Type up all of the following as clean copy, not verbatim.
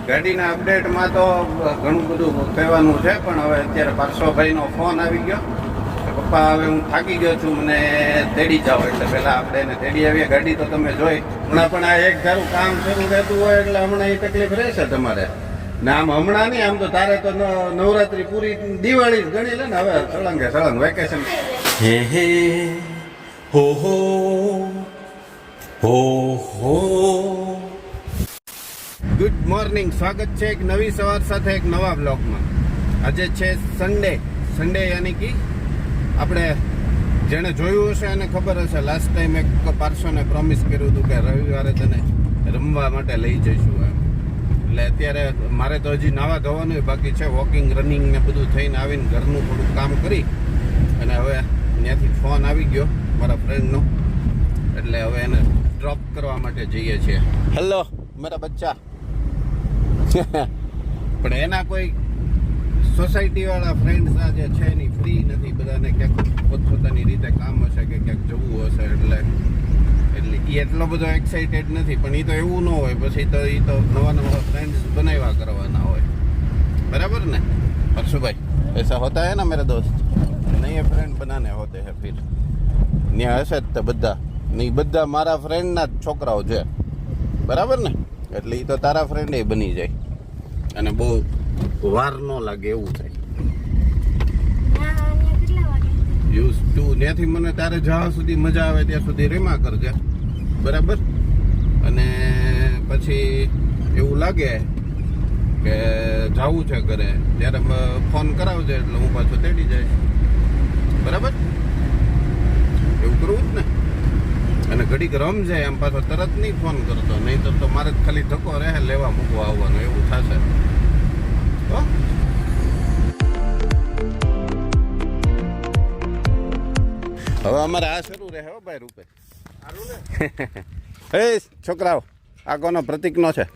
ગાડીના અપડેટમાં તો ઘણું બધું કહેવાનું છે, પણ હવે અત્યારે પાર્શ્વભાઈનો ફોન આવી ગયો. પપ્પા હવે હું થાકી ગયો છું, મને તેડી જાઓ. એટલે પહેલાં આપણે એને તેડી આવીએ. ગાડી તો તમે જોઈ હમણાં પણ આ એક ધારું કામ શરૂ રહેતું હોય એટલે હમણાં એ તકલીફ રહેશે તમારે. ને આમ હમણાં નહીં, આમ તો તારે તો નવરાત્રી પૂરી દિવાળી જ ગણી લે ને. હવે સળંગે સળંગ વેકેશન. હે હે હો હો હો હો. ગુડ મોર્નિંગ, સ્વાગત છે એક નવી સવાર સાથે એક નવા બ્લોગમાં. આજે છે સન્ડે યાની કે આપણે જેણે જોયું હશે એને ખબર હશે, લાસ્ટ ટાઈમ એક પાર્સોને પ્રોમિસ કર્યું હતું કે રવિવારે તને રમવા માટે લઈ જઈશું એમ. એટલે અત્યારે મારે તો હજી નાવા ધોવાનું બાકી છે. વોકિંગ રનિંગ ને બધું થઈને આવીને ઘરનું થોડું કામ કરી અને હવે ત્યાંથી ફોન આવી ગયો મારા ફ્રેન્ડનો, એટલે હવે એને ડ્રોપ કરવા માટે જઈએ છીએ. હેલો મારા બચ્ચા. પણ એના કોઈ સોસાયટીવાળા ફ્રેન્ડ્સ આજે છે નહીં, ફ્રી નથી. બધાને ક્યાંક પોતપોતાની રીતે કામ હશે કે ક્યાંક જવું હશે, એટલે એ એટલો બધો એક્સાઇટેડ નથી. પણ એ તો એવું ન હોય, પછી તો એ તો નવા ફ્રેન્ડ્સ બનાવ્યા કરવાના હોય. બરાબર ને હર્ષુભાઈ? ऐसा होता है ना मेरे दोस्त, नए फ्रेंड बनाने होते हैं फिर. ત્યાં હશે જ તે બધા નહીં, બધા મારા ફ્રેન્ડના જ છોકરાઓ છે. બરાબર ને? એટલે એ તો તારા ફ્રેન્ડ એ બની જાય અને બહુ વાર ન લાગે એવું થાય. યુઝ ટુ ત્યાંથી મને તારે જવા સુધી મજા આવે ત્યાં સુધી રેમા કરજે. બરાબર? અને પછી એવું લાગે કે જવું છે ઘરે ત્યારે ફોન કરાવજે, એટલે હું પાછો તેડી જઈશ. બરાબર? એવું કરવું જ ને. અને ઘડીક રમજે એમ, પાછો તરત નહીં ફોન કરતો, નહીં તો મારે જ ખાલી ધક્કો રહે લેવા મૂકવા આવવાનો, એવું થશે. હવે અમારે આ શરૂ રહે હો ભાઈ રૂપે. એ છોકરાઓ, આ કોનો પ્રતિકનો છે?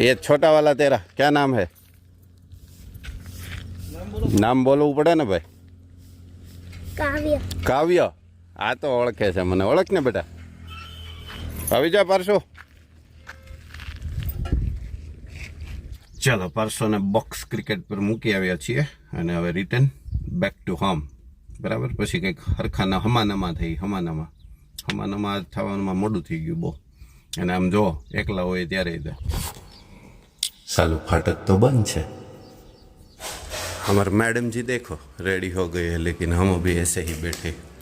ये छोटा वाला तेरा क्या नाम है? नाम बोलવું પડે ને ભાઈ. કાવ્ય. કાવ્ય. આ તો ઓળખે છે મને. ઓળખ ને બેટા. આવી જા પારસો. ચાલો, પારસોને બોક્સ ક્રિકેટ પર મૂકી આવ્યા છીએ અને હવે રિટર્ન બેક ટુ હોમ. બરાબર? પછી કંઈક હરખાના હમાનામાં થઈ. હમાનામાં થવામાં મોડું થઈ ગયું બહુ. અને આમ જો એકલા હોય ત્યારે सालू फाटक तो बंद है. हमारे मैडम जी देखो रेडी हो गए हैं, लेकिन हम अभी ऐसे ही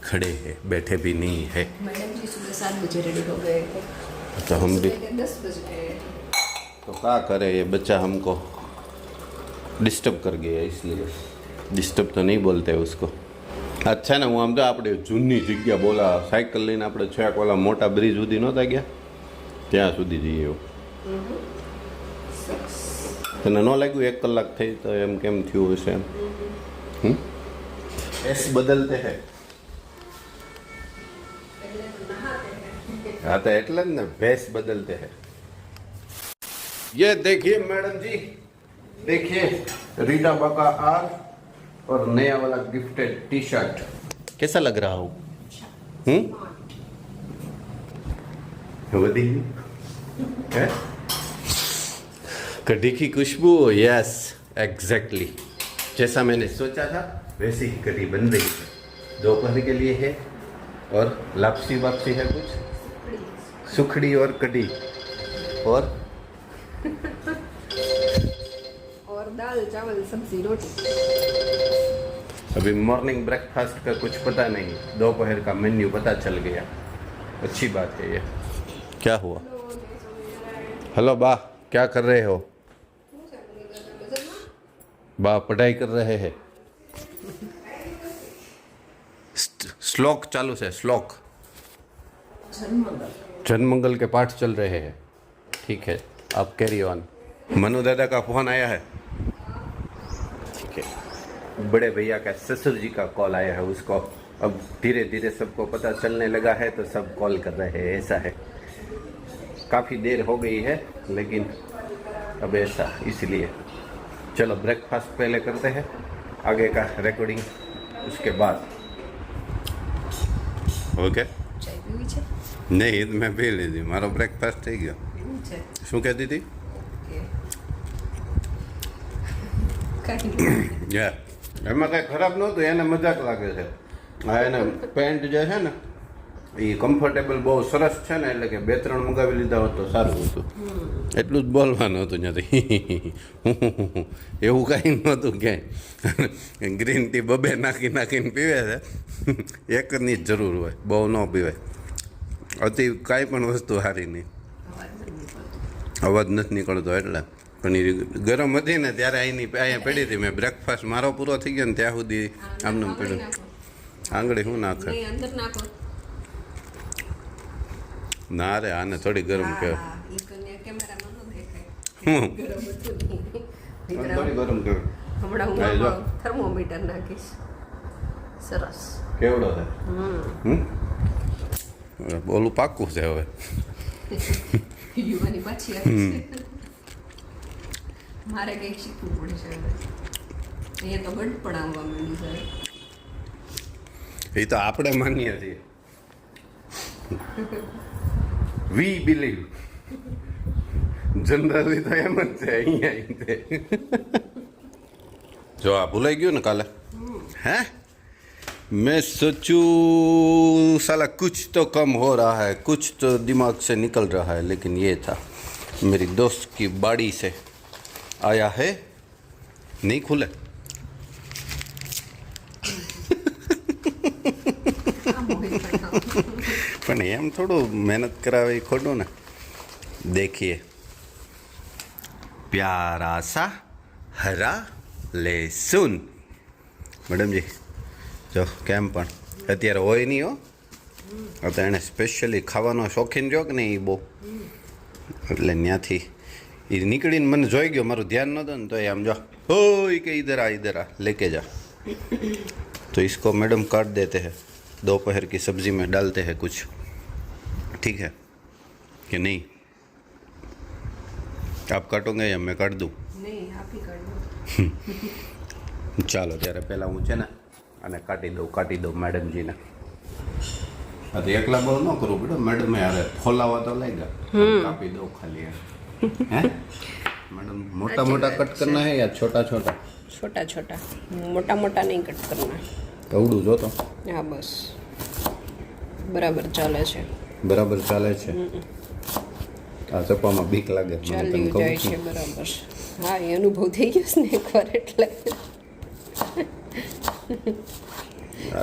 खड़े हैं, बैठे भी नहीं है. मैडम जी सुबह 7 बजे रेडी हो गए थे, तो हम भी 10 बजे. तो क्या करे, ये बच्चा हमको डिस्टर्ब कर गया, इसलिए डिस्टर्ब तो नहीं बोलते उसको. अच्छा ને હું આમ તો આપણે જૂની જગ્યા બોલા સાયકલ લઈને આપણે છેક ઓલા મોટા બ્રિજ સુધી નહોતા ગયા, ત્યાં સુધી જઈએ એવું. તને ન લાગ્યું 1 કલાક થઈ તો એમ કેમ થયું હશે એમ? એસ બદલતે હે. हाँ तो એટલે જ ને, ભેસ બદલते हैं. ये देखिए मैडम जी, देखिए रीटा बाका आर और नया वाला गिफ्टेड टी शर्ट. कैसा लग रहा हूँ? वधी है कढ़ी की खुशबू. यस एग्जैक्टली, जैसा मैंने सोचा था वैसी ही कढ़ी बन रही है. दोपहर के लिए है और लापसी वापसी है, कुछ सुखड़ी और कढ़ी और दाल चावल सब्जी रोटी. अभी मॉर्निंग ब्रेकफास्ट का कुछ पता नहीं, दोपहर का मेन्यू पता चल गया. अच्छी बात है ये. क्या हुआ? हेलो बा, क्या कर रहे हो? बा पढ़ाई कर रहे हैं. श्लोक चालू से, श्लोक जनमंगल के पाठ चल रहे हैं. ठीक है, आप कैरी ऑन. मनु दादा का फोन आया है. ठीक है, बड़े भैया का ससुर जी का कॉल आया है उसको. अब धीरे धीरे सबको पता चलने लगा है तो सब कॉल कर रहे हैं. ऐसा है, काफ़ी देर हो गई है लेकिन अब ऐसा, इसलिए चलो ब्रेकफास्ट पहले करते हैं, आगे का रिकॉर्डिंग उसके बाद. ओके? नहीं, मैं पी લીધી. મારો બ્રેકફાસ્ટ થઈ ગયો. શું કહેતી હતી? કે કાંઈ યા એમાં કાંઈ ખરાબ નહોતું, એને મજાક લાગે છે. હા, એને પેન્ટ જે છે ને એ કમ્ફર્ટેબલ બહુ સરસ છે ને, એટલે કે 2-3 મંગાવી લીધા હોત તો સારું હતું. એટલું જ બોલવાનું હતું ત્યાંથી. એવું કાંઈ નહોતું ક્યાંય. ગ્રીન ટી 2 નાખીને પીવે છે. એકની જ જરૂર હોય, બહુ ન પીવાય. અતિ કાંઈ પણ વસ્તુ સારી નહીં. અવાજ નથી નીકળતો એટલે. પણ એ ગરમ હતી ને ત્યારે અહીંયા પડી હતી. મેં બ્રેકફાસ્ટ મારો પૂરો થઈ ગયો ને ત્યાં સુધી આમને પડ્યું. આંગળી શું નાખે? અંદર નાખો. ના રે, આને થોડી ગરમ કહેવાય. કેમેરામાં ન દેખાય. હું ગરમ હતું નહીં. થોડી ગરમ કહેવાય. હમણાં હા, જો. હું થર્મોમીટર નાખીશ. સરસ. કેવડો છે? બોલું પાક્કું છે હવે. યુવાની પાછી આવી છે. મારે કંઈક શીખવું પડશે હવે. અહીંયા તો ગઢ પણ આવવા માંડી છે. એ તો આપણે માનીએ છીએ. વી બિલીવ. જનરલી તો એમ જ છે અહીંયા. જો આ ભૂલાઈ ગયું ને કાલે. હે मैं सोचूं साला कुछ तो कम हो रहा है, कुछ तो दिमाग से निकल रहा है, लेकिन ये था मेरी दोस्त की बाड़ी से आया है. नहीं खुले. પણ એમ થોડું મહેનત કરાવે એ ખોટું ને. देखिए प्यारा सा हरा लहसुन. મેડમજી જો કેમ પણ અત્યારે હોય નહીં હો. તો એણે સ્પેશિયલી ખાવાનો શોખીન રહ્યો કે નહીં એ બહુ, એટલે ત્યાંથી એ નીકળીને મને જોઈ ગયો, મારું ધ્યાન નહોતું ને તો એ આમ જો ઓય કે इधर आ लेके जा. तो इसको मैडम काट देते हैं, दोपहर की सब्जी में डालते हैं कुछ. ठीक है कि नहीं? आप काटोगे या मैं काट दूँ? નહીં આપી કાઢો. ચાલો ત્યારે પહેલાં હું છે ને અને કાટી દઉં મેડમજીને. હા તો એકલા બહુ ન કરું બેટા, મેડમે હારે ફોલાવા તો લાગ્યા. કાપી દઉં ખાલી. હે મેડમ મોટા મોટા કટ કરના હે યા છોટા છોટા? छोटा छोटा, मोटा मोटा नहीं कट करना. કવડું જો તો. હા બસ બરાબર ચાલે છે. બરાબર ચાલે છે. આ ચપ્પામાં બીક લાગે મને, તને ચાલ્યું કહું જાય છું. છે બરાબર. હા એ અનુભવ થઈ ગયો છે ને એકવાર એટલે.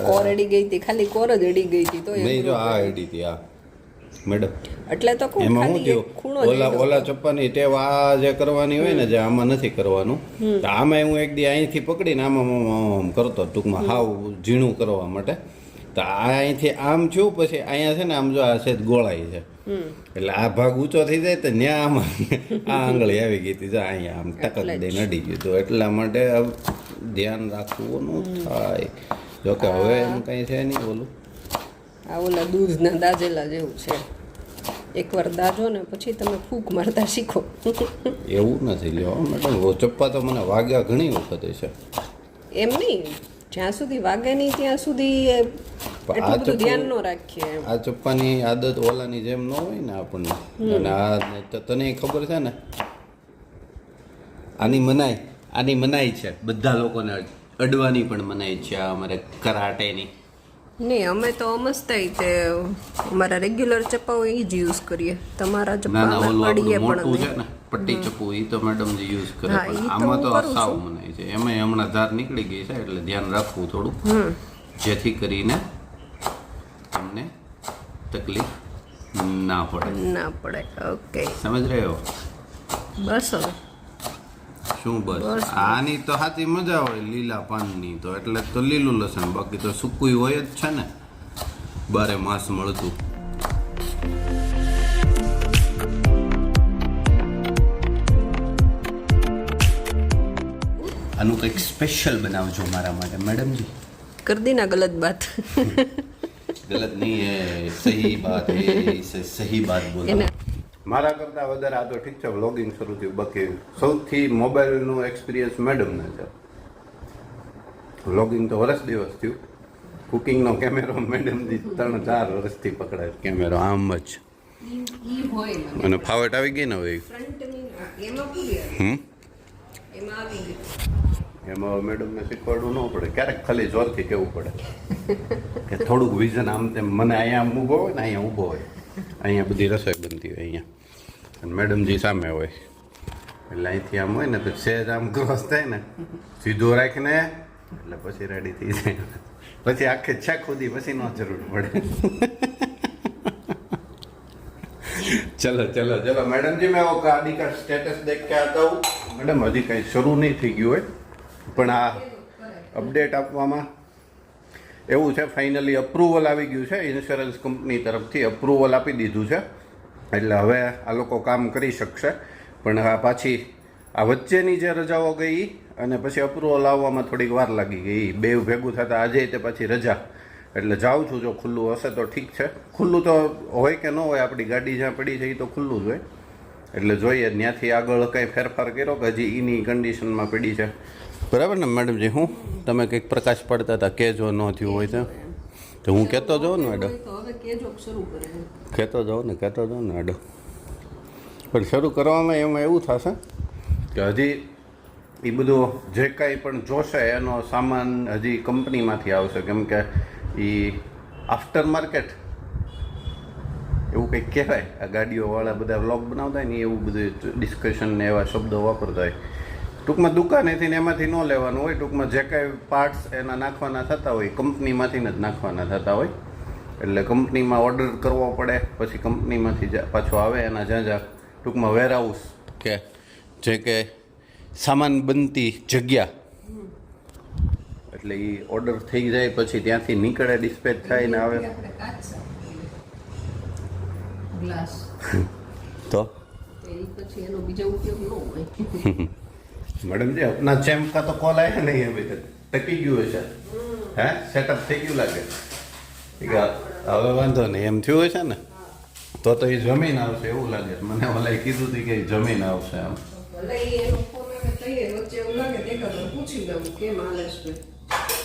કોર અડી ગઈ હતી, ખાલી કોર જ અડી ગઈ હતી તો નહીં જો આ આઈડી હતી આ મેડમ. એટલે તો કહું એમાં શું ખાલી એક થયું, ખૂણો જ ઓલા અડ્યો. ઓલા ચપ્પાની ટેવ આ જે કરવાની હોય ને, જે આમાં નથી કરવાનું. તો આમાં હું એક દી અહીંથી પકડીને આમાં કરતો ટૂંકમાં હાવ ઝીણું કરવા માટે. તો આ અહીંથી આમ થયું, પછી અહીંયા છે ને આમ જો આ સેજ ગોળાઈ છે, એટલે આ ભાગ ઊંચો થઈ જાય તો ન્યા આમાં આ આંગળી આવી ગઈ હતી, જો અહીંયા આમ ટકક દઈને અડી ગયું. તો એટલા માટે ધ્યાન રાખવું ન થાય. જોકે હવે એમ કંઈ છે નહીં ઓલું. આ ઓલા દૂધના દાજેલા જેવું છે. એકવાર દાજો ને પછી તમે ફૂંક મારતા શીખો. એવું નથી લ્યો મેડમ, ચપ્પા તો મને વાગ્યા ઘણી વખત છે. એમ નહીં, જ્યાં સુધી વાગે નહીં ત્યાં સુધી એટલું બધું ધ્યાન ન રાખીએ એમ. આ ચપ્પાની આદત ઓલાની જેમ ન હોય ને આપણને. અને આ તને ખબર છે ને, આની મનાઈ છે બધા લોકોને, અડવાની પણ મનાઈ છે આ અમારે કરાટેની. નહીં અમે તો અમસ્તા તે અમારા રેગ્યુલર ચપ્પાઓ એ જ યુઝ કરીએ. તમારા ના ચપ્પા ના ઓલું પડીએ આપણું પણ મોટું છે નહીં. ને પટ્ટી ચપ્પુ, એ તો મેડમ જે યુઝ કરે. હા, પણ ઈ તો આમાં તો હું કરું સાવ છું. મનાય છે. એમાં હમણાં ધાર નીકળી ગઈ છે એટલે ધ્યાન રાખવું થોડું, જેથી કરીને તમને તકલીફ ના પડે. ના પડે. ઓકે સમજ રહ્યો? બસ હવે શું બસ? બસ. આની તો સાચી મજા હોય લીલા પાનની, તો એટલે તો લીલું લસણ, બાકી તો સૂકું હોય જ છે ને, બારે માસ મળતું. આનું કંઈક સ્પેશિયલ બનાવજો મારા માટે મેડમજી. કર દી ના ગલત બાત. ગલત નહીં હે, સહી બાત હે, ઇસે સહી બાત બોલો. એના મારા કરતાં વધારે આ તો ઠીક છે, વ્લોગિંગ શરૂ થયું, બાકી સૌથી મોબાઈલનો એક્સપિરિયન્સ મેડમને છે. વ્લોગિંગ તો વર્ષ દિવસ થયું. કુકિંગનો કેમેરો મેડમથી 3-4 વર્ષથી પકડાય કેમેરો આમ જ. ઈ હોય મને અને ફાવટ આવી ગઈ ને હવે ફ્રન્ટની એમાં પૂરી હમ એમાં આવી ગયું. એમાં મેડમને શીખવાડવું ન પડે, ક્યારેક ખાલી જોરથી કહેવું પડે કે થોડુંક વિઝન આમ તેમ. મને અહીંયા આમ ઊભો હોય ને અહીંયા ઊભો હોય, અહીંયા બધી રસોઈ બનતી હોય અહીંયા, અને મેડમજી સામે હોય, એટલે અહીંથી આમ હોય ને તો સહેજ આમ ક્રોસ થાય ને, સીધો રાખીને એટલે પછી રેડી થઈ જાય. પછી આખે છેક સુધી પછી ન જરૂર પડે. चलो चलो चलो मैडम जी, मैं वो गाड़ी का स्टेटस देख के आता हूँ. मैडम हજી કંઈ શરૂ નહીં થઈ ગયું હોય, પણ આ અપડેટ આપવામાં એવું છે, ફાઇનલી અપ્રુવલ આવી ગયું છે, ઇન્સ્યોરન્સ કંપની તરફથી અપ્રુવલ આપી દીધું છે, એટલે હવે આ લોકો કામ કરી શકશે. પણ આ પાછી આ વચ્ચેની જે રજાઓ ગઈ અને પછી અપ્રુવલ આવવામાં થોડીક વાર લાગી ગઈ, બે ભેગું થતાં આજે તે પાછી રજા, એટલે જાઉં છું. જો ખુલ્લું હશે તો ઠીક છે, ખુલ્લું તો હોય કે ન હોય, આપણી ગાડી જ્યાં પડી છે એ તો ખુલ્લું જ હોય, એટલે જોઈએ ત્યાંથી આગળ કંઈ ફેરફાર કર્યો કે હજી એની કન્ડિશનમાં પડી છે. બરાબર ને મેડમજી? હું તમે કંઈક પ્રકાશ પડતા હતા, કહેજો ન થયું હોય તો હું કહેતો જાઉં ને મેડમ, તો હવે કેજો શરૂ કરે. કહેતો જાઉં ને મેડમ. પણ શરૂ કરવામાં એમાં એવું થશે કે હજી એ બધું જે કાંઈ પણ જોશે એનો સામાન હજી કંપનીમાંથી આવશે, કેમ કે એ આફ્ટર માર્કેટ એવું કંઈક કહેવાય. આ ગાડીઓવાળા બધા વ્લોગ બનાવતા હોય ને એવું બધું ડિસ્કશન ને એવા શબ્દો વાપરતા હોય. ટૂંકમાં દુકાનેથી ને એમાંથી ન લેવાનું હોય, ટૂંકમાં જે કાંઈ પાર્ટ્સ એના નાખવાના થતા હોય કંપનીમાંથી જ નાખવાના થતા હોય, એટલે કંપનીમાં ઓર્ડર કરવો પડે, પછી કંપનીમાંથી પાછો આવે એના જ્યાં ટૂંકમાં વેરહાઉસ કે જે કે સામાન બનતી જગ્યા, એટલે એ ઓર્ડર થઈ જાય પછી ત્યાંથી નીકળે, ડિસ્પેચ થાય ને આવે ગ્લાસ તો પછી એનો બીજો ઉપયોગ ન હોય. मैडम जी अपना चैम्प का तो कॉल आया नहीं अभी तक, टकी गયું હશે હે, સેટઅપ થઈ ગયું લાગે. હવે વાંધો નહીં, એમ થયું હશે ને તો એ જમીન આવશે એવું લાગે મને. ઓલા કીધું હતું કે જમીન આવશે આમ.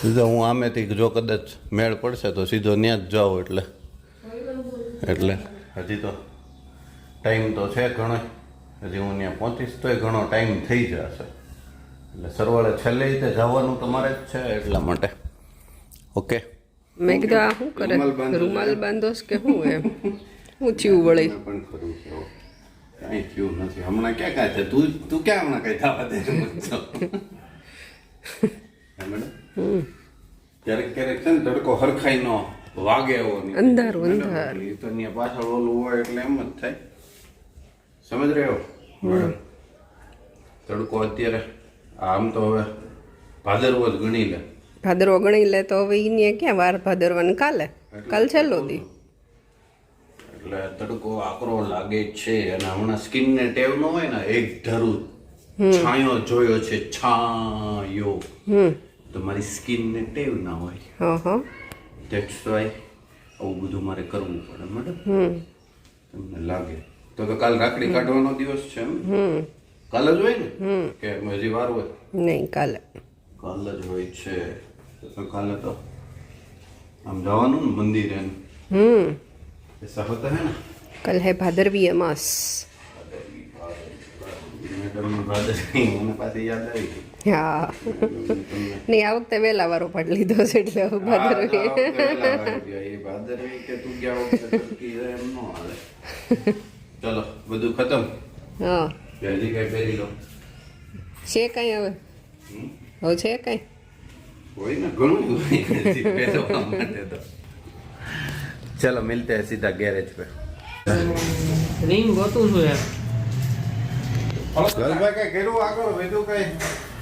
સીધો હું આમેથી જો કદાચ મેળ પડશે તો સીધો ત્યાં જ જાઉં, એટલે હજી તો ટાઈમ તો છે ઘણો, હજી હું ત્યાં પહોંચીશ તોય ઘણો ટાઈમ થઈ જશે, એટલે સરવાળે છેલ્લે રીતે જવાનું તમારે જ છે એટલા માટે. ઓકે, મેં કીધું આ શું કરે, રૂમાલ બાંધોસ કે શું એમ, હું થયું વળી પણ ખરું છે કાંઈ થયું નથી હમણાં. ક્યાં કાંઈ છે તું ક્યાં હમણાં કઈ થવા દે મેડમ? ક્યારેક ક્યારેક છે ને તડકો હરખાઈ નો વાગે એવો નહીં, અંધારું તો ત્યાં પાછળ ઓલું હોય એટલે એમ જ થાય. સમજ રહ્યો મેડમ? તડકો અત્યારે આમ તો હવે ભાદરવો જ ગણી લે, ભાદરવો ગણી લે તો હવે એને ક્યાં વાર ભાદરવાનું, કાલ છેલ્લો દી, એટલે તડકો આકરો લાગે છે. અને હમણાં સ્કિનને ટેવ ન હોય ને, એક ધારું છાંયો જોયો છે, છાંયો, તો મારી સ્કિનને ટેવ ના હોય, ધેટ્સ વાય આવું બધું મારે કરવું પડે મેડમ. તમને લાગે તો કાલ રાખડી કાઢવાનો દિવસ છે એમ? કાલ જ હોય ને કે હજી વાર હોય? નહીં, કાલ જ હોય છે. તો કાલે તો આમ જવાનું ને મંદિરે, ऐसा होता है ना. कल है भादरवी अमास. મેડમ ભાદરવી મને પાછી યાદ આવી ગઈ. હા, નહીં આ વખતે વહેલા વારો પાડી લીધો છે એટલે હવે ભાદરવી. એ ભાદરવી કે તું ગયા વખતે એમ ન હાલે. ચલો બધું ખતમ. હા, હજી કઈ પહેરી લો છે કાંઈ હવે છે કાંઈ હોય ને, ઘણું પહેરવા માટે તો. चलो मिलते हैं सीधा गैरेज पे. रिंग ગોતું છું યાર. ગલભાઈ કઈ કર્યું આગળ વધુ કઈ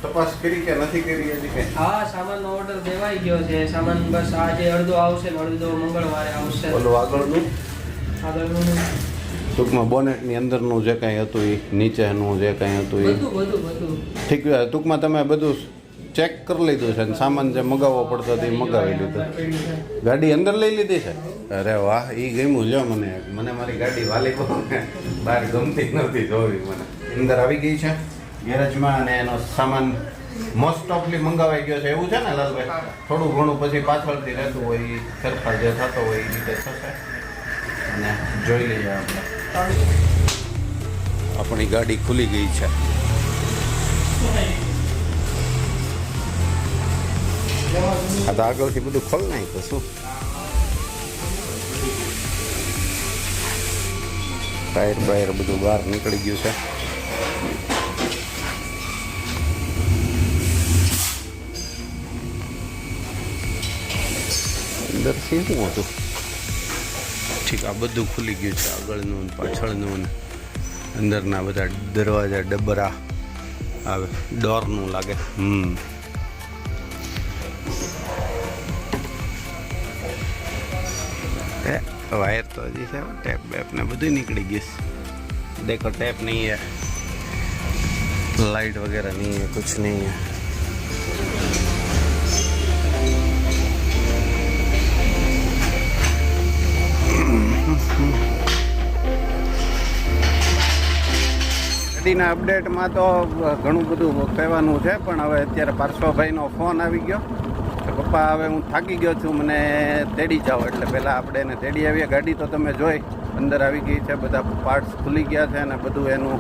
તપાસ કરી કે નથી કરી હજી કઈ? હા, સામાનનો ઓર્ડર દેવાઈ ગયો છે. સામાન બસ આજે અડધો આવશે ને અડધો મંગળવારે આવશે. ઓલું આગળનું આગળનું ટૂંકમાં બોનેટની અંદરનું જે કાંઈ હતું એ, નીચેનું જે કાંઈ હતું એ બધું ઠીક. ટૂંકમાં તમે બધું ચેક કરી લીધું છે ને સામાન જે મગાવવો પડતો હતો એ મગાવી લીધો. ગાડી અંદર લઈ લીધી છે? અરે વાહ, એ ગમ્યું લ્યો મને. મને મારી ગાડી વાલી બહુ બહાર ગમતી નથી જોવી મને. અંદર આવી ગઈ છે ગેરેજમાં અને એનો સામાન મોસ્ટ ઓફલી મંગાવાઈ ગયો છે એવું છે ને લાલભાઈ? થોડું ઘણું પછી પાછળથી રહેતું હોય એ ફેરફાર જે થતો હોય એ રીતે થશે અને જોઈ લઈએ આપણે. આપણી ગાડી ખુલી ગઈ છે. આ તો આગળથી બધું ખોલ નાખ્યું શું? ટાયર બાયર બધું બહાર નીકળી ગયું છે. અંદરથી શું હતું? ઠીક, આ બધું ખુલી ગયું છે, આગળનું ને પાછળનું ને અંદરના બધા દરવાજા ડબરા આવે, ડોરનું લાગે. વાયર તો હજી છે, ટેપ બેપ ને બધું નીકળી ગયું. देखो टैप नहीं है, लाइट वगैरह नहीं है, कुछ नहीं है. ગાડીના અપડેટમાં તો ઘણું બધું કહેવાનું છે, પણ હવે અત્યારે પાર્શ્વભાઈનો ફોન આવી ગયો. પપ્પા હવે હું થાકી ગયો છું, મને તેડી જાઓ. એટલે પહેલાં આપણે એને તેડી આવીએ. ગાડી તો તમે જોઈ અંદર આવી ગઈ છે, બધા પાર્ટ્સ ખુલી ગયા છે અને બધું એનું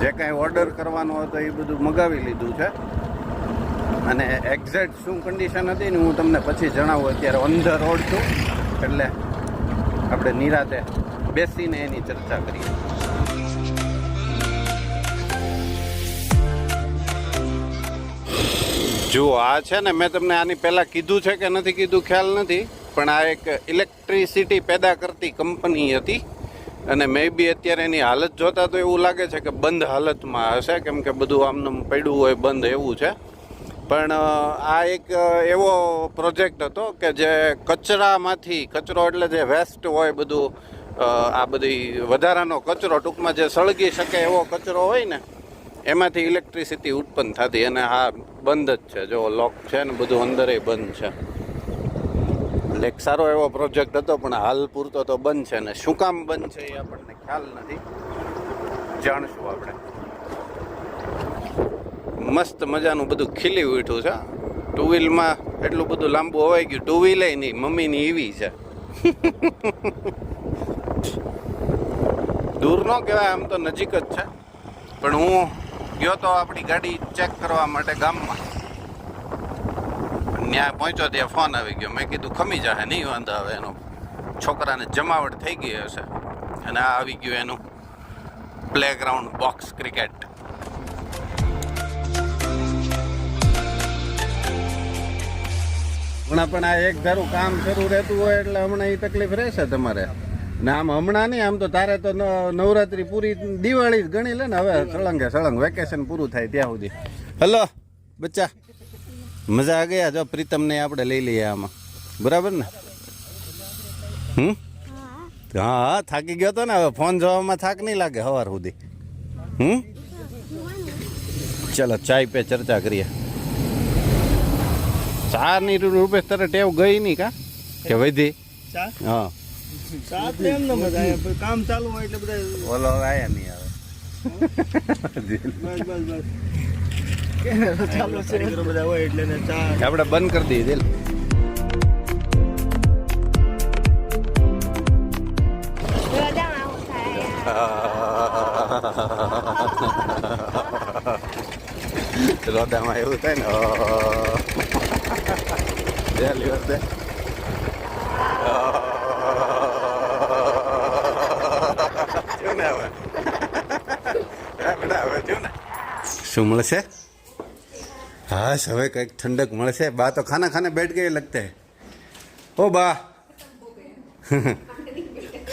જે કાંઈ ઓર્ડર કરવાનું હતો એ બધું મગાવી લીધું છે. અને એક્ઝેક્ટ શું કન્ડિશન હતી ને હું તમને પછી જણાવું. અત્યારે ઓન ધ રોડ છું, એટલે આપણે નિરાતે બેસીને એની ચર્ચા કરીએ. જુઓ, આ છે ને, મેં તમને આની પહેલાં કીધું છે કે નથી કીધું ખ્યાલ નથી, પણ આ એક ઇલેક્ટ્રિસિટી પેદા કરતી કંપની હતી. અને મે બી અત્યારે એની હાલત જોતા તો એવું લાગે છે કે બંધ હાલતમાં હશે, કેમ કે બધું આમનામ પડ્યું હોય બંધ એવું છે. પણ આ એક એવો પ્રોજેક્ટ હતો કે જે કચરામાંથી, કચરો એટલે જે વેસ્ટ હોય બધું, આ બધી વધારાનો કચરો, ટૂંકમાં જે સળગી શકે એવો કચરો હોય ને, એમાંથી ઇલેક્ટ્રિસિટી ઉત્પન્ન થતી. અને આ બંધ જ છે, જો લોક છે ને બધું અંદર બંધ છે. એટલે એક સારો એવો પ્રોજેક્ટ હતો, પણ હાલ પૂરતો તો બંધ છે. ને શું કામ બંધ છે એ આપણને ખ્યાલ નથી, જાણશું આપણે. મસ્ત મજાનું બધું ખીલી ઉઠ્યું છે. ટુ વ્હીલમાં એટલું બધું લાંબુ હોવાઈ ગયું, ટુ વ્હીલે નહીં, મમ્મીની ઈવી છે. દૂર ન કહેવાય, આમ તો નજીક જ છે. પણ હું ગયો તો આપણી ગાડી ચેક કરવા માટે ગામમાં. ત્યાં પહોંચ્યો ત્યાં ફોન આવી ગયો. મેં કીધું ખમી જાહે, નહીં વાંધો આવે. એનો છોકરાને જમાવટ થઈ ગઈ હશે. અને આ આવી ગયું એનું પ્લેગ્રાઉન્ડ બોક્સ ક્રિકેટ. હમણાં પણ આ એક ધારું કામ શરૂ રહેતું હોય એટલે હમણાં એ તકલીફ રહેશે તમારે. ને આમ હમણાં નહીં, આમ તો તારે તો નવરાત્રી પૂરી, દિવાળી જ ગણી લે ને હવે. સળંગે સળંગ વેકેશન પૂરું થાય ત્યાં સુધી. હલો બચ્ચા, મજા આ ગયા. જો પ્રીતમને આપણે લઈ લઈએ આમાં, બરાબર ને? હા, થાકી ગયો તો ને. હવે ફોન જોવામાં થાક નહીં લાગે સવાર સુધી. ચલો ચાય પે ચર્ચા કરીએ. ચા ની રૂપે તારે ટેવ ગઈ નહીં કા કે વધી? હા, કામ ચાલુ હોય એટલે બધા ઓલો આયા નહીં આવે. બધા હોય એટલે આપણે બંધ કરી દઈએ દિલ. રોદામાં એવું થાય ને, પહેલી વખતે શું મળશે? હા, હવે કંઈક ઠંડક મળશે. બા તો ખાના ખાને बैठ गए लगते हैं. ओ बा,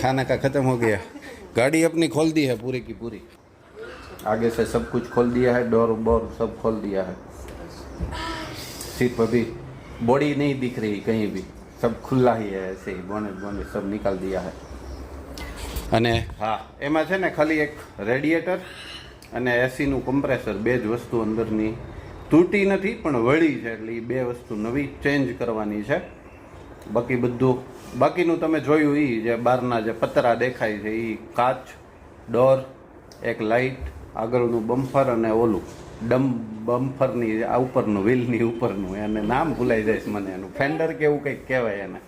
खाना का खत्म हो गया. गाड़ी अपनी खोल दी है पूरी की पूरी. आगे से सब कुछ खोल दिया है, डोर बोर सब खोल दिया है. सिर्फ अभी बॉडी नहीं दिख रही कहीं भी, सब खुला ही है ऐसे ही. बोनेट बोनेट सब निकाल दिया है. અને હા, એમાં છે ને ખાલી એક રેડિએટર અને એસીનું કમ્પ્રેસર, બે જ વસ્તુ અંદરની તૂટી નથી પણ વળી છે. એટલે એ બે વસ્તુ નવી ચેન્જ કરવાની છે. બાકી બધું બાકીનું તમે જોયું, એ જે બહારના જે પતરા દેખાય છે એ કાચ, ડોર, એક લાઇટ, આગળનું બમ્ફર અને ઓલું બમ્ફરની આ ઉપરનું, વ્હીલની ઉપરનું, એને નામ ભૂલાઈ જાય છે મને. એનું ફેન્ડર કે એવું કંઈક કહેવાય એને,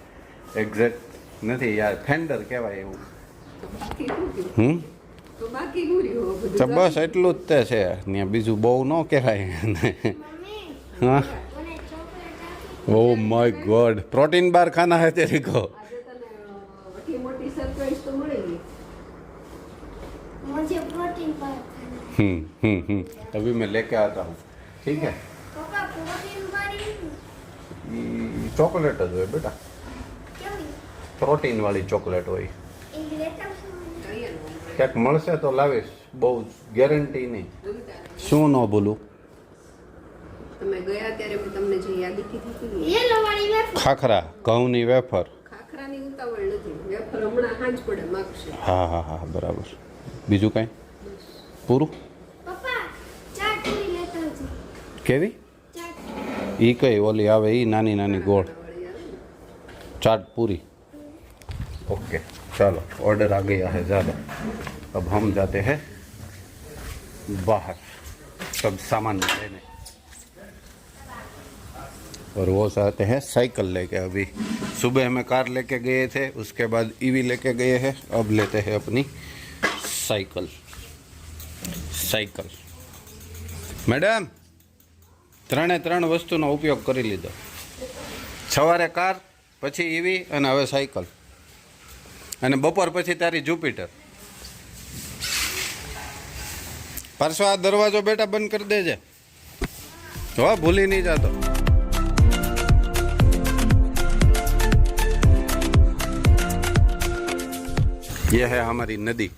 એક્ઝેક્ટ નથી યાર, ફેન્ડર કહેવાય એવું. બાકી પૂરી હો બધું. તો બસ એટલું જ તે છે ત્યાં બીજું બહુ ન કહેવાય હા ઓ માય ગોડ પ્રોટીન બાર ખાના હે તેરી કો આજે તને આટલી મોટી સરપ્રાઈઝ તો મળી ગઈ. मुझे प्रोटीन बार खाना है। अभी मैं लेके आता हूँ ठीक है पापा प्रोटीन बार ही चॉकलेट જ હોય બેટા क्यों પ્રોટીન વાળી ચોકલેટ હોય एक लेता हूँ ક્યાંક મળશે તો લાવીશ બહુ ગેરંટી નહીં શું ન ભૂલું તમે ગયા ત્યારે મેં તમને જે યાદી કીધી હતી ને, ये लो वाली वेफर ખાખરા ઘઉંની વેફર ખાખરાની ઉતાવળ નથી. વેફર હમણાં હાંજ પડે માગશે. હા હા હા બરાબર બીજું કાંઈ પૂરું पापा चाट पूरी लेता हूँ કેવી चाट ઈ કઈ ઓલી આવે ઈ નાની નાની ગોળ चाट पूरी ओके चलो ऑर्डर आ गया है ज़्यादा अब हम जाते हैं बाहर सब सामान लेने और वो चाहते हैं साइकिल लेके अभी सुबह हमें कार लेके गए थे उसके बाद ईवी लेके गए हैं अब लेते हैं अपनी साइकिल साइकिल मैडम ત્રણે ત્રણ વસ્તુનો ઉપયોગ કરી લીધો સવારે કાર પછી ઈવી અને હવે સાયકલ અને બપોર પછી તારી જુપિટર પાછો આ દરવાજો બેટા બંધ કરી દેજે હો ભૂલી નહીં જાતો ये है हमारी नदी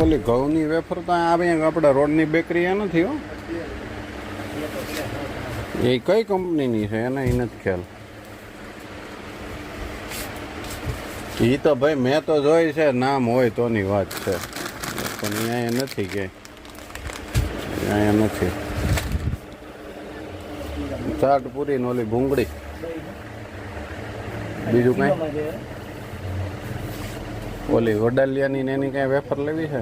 ઓલી ઘઉંની વેફર તો આવે આપણે રોડની બેકરી એ નથી હો એ કઈ કંપનીની છે એને એ નથી ખ્યાલ એ તો ભાઈ મેં તો જોઈ છે નામ હોય તોની વાત છે પણ અહીંયા નથી કે અહીંયા નથી ચાટ પૂરી ને ઓલી ભૂંગળી બીજું કઈ ઓલી વડાલિયાની ને એની કઈ વેફર લેવી છે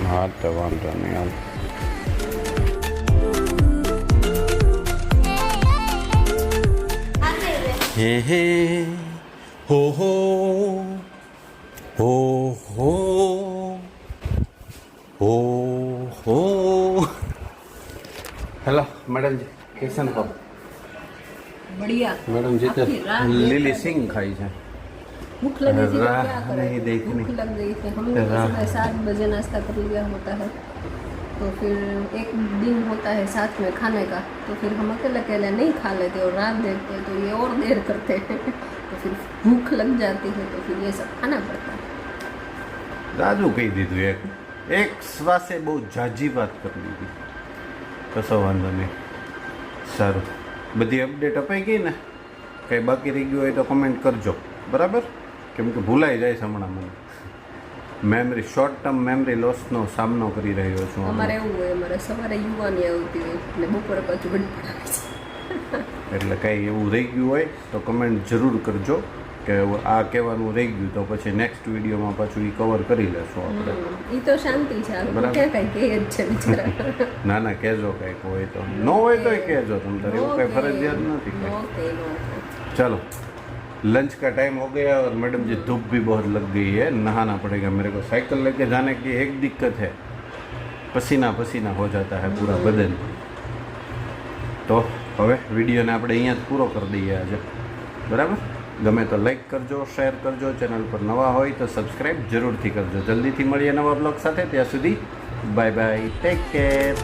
હા તો વાંધો નહીં હાલ હે હે હો હો હો હો હો હો હેલો मैडम जी कैसन हो बढ़िया. मैडम जी तो आखिर रात लीली देख सिंह खाई है भूख लगी थी तो राह क्या करें? नहीं देखनी। भूख लग गई थी. हमने तो राह। सुबह 7 बजे नाश्ता कर लिया होता है तो फिर एक दिन होता है साथ में खाने का तो फिर हम अकेले अकेले नहीं खा लेते और रात देखते तो ये और देर करते हैं तो फिर भूख लग जाती है तो फिर ये सब खाना पड़ता है. राजू कही दीधु एक श्वासे बहुत जाजी बात कर दी कशो वांधो नहीं सारू बधी अपडेट अपाई गई ने कई बाकी रही गયું હોય તો કમેન્ટ કરજો બરાબર કેમ કે ભૂલાઈ જાય છે હમણાં મને મેમરી શોર્ટ ટર્મ મેમરી લોસનો સામનો કરી રહ્યો છું અમારે એવું હોય અમારે સવારે યુવાની આવતી હોય એટલે બપોરે પાછું ઘડી પડાવે છે. એટલે કંઈ એવું રહી ગયું હોય તો કમેન્ટ જરૂર કરજો કે આ કહેવાનું રહી ગયું તો પછી નેક્સ્ટ વિડીયોમાં પાછું એ કવર કરી લેશું આપણે ઈ તો શાંતિ છે આ લોકો બરાબર. ક્યાં કઈ કહે જ છે બિચારા. ના ના કહેજો કંઈક હોય તો ન હોય તોય કહેજો તમ તારે એવું કંઈ ફરજિયાત નથી કંઈ ओके चलो लंच का टाइम हो गया और मैडम जी धूप भी बहुत लग गई है नहाना पड़ेगा मेरे को साइकिल लेके जाने की एक दिक्कत है पसीना पसीना हो जाता है पूरा बदन तो હવે વિડીયોને આપણે અહીંયા જ પૂરો કરી દઈએ આજે બરાબર ગમે તો લાઈક કરજો શેર કરજો ચેનલ પર નવા હોય તો સબસ્ક્રાઈબ જરૂરથી કરજો જલ્દીથી મળીએ નવા બ્લોગ સાથે ત્યાં સુધી બાય બાય ટેક કેર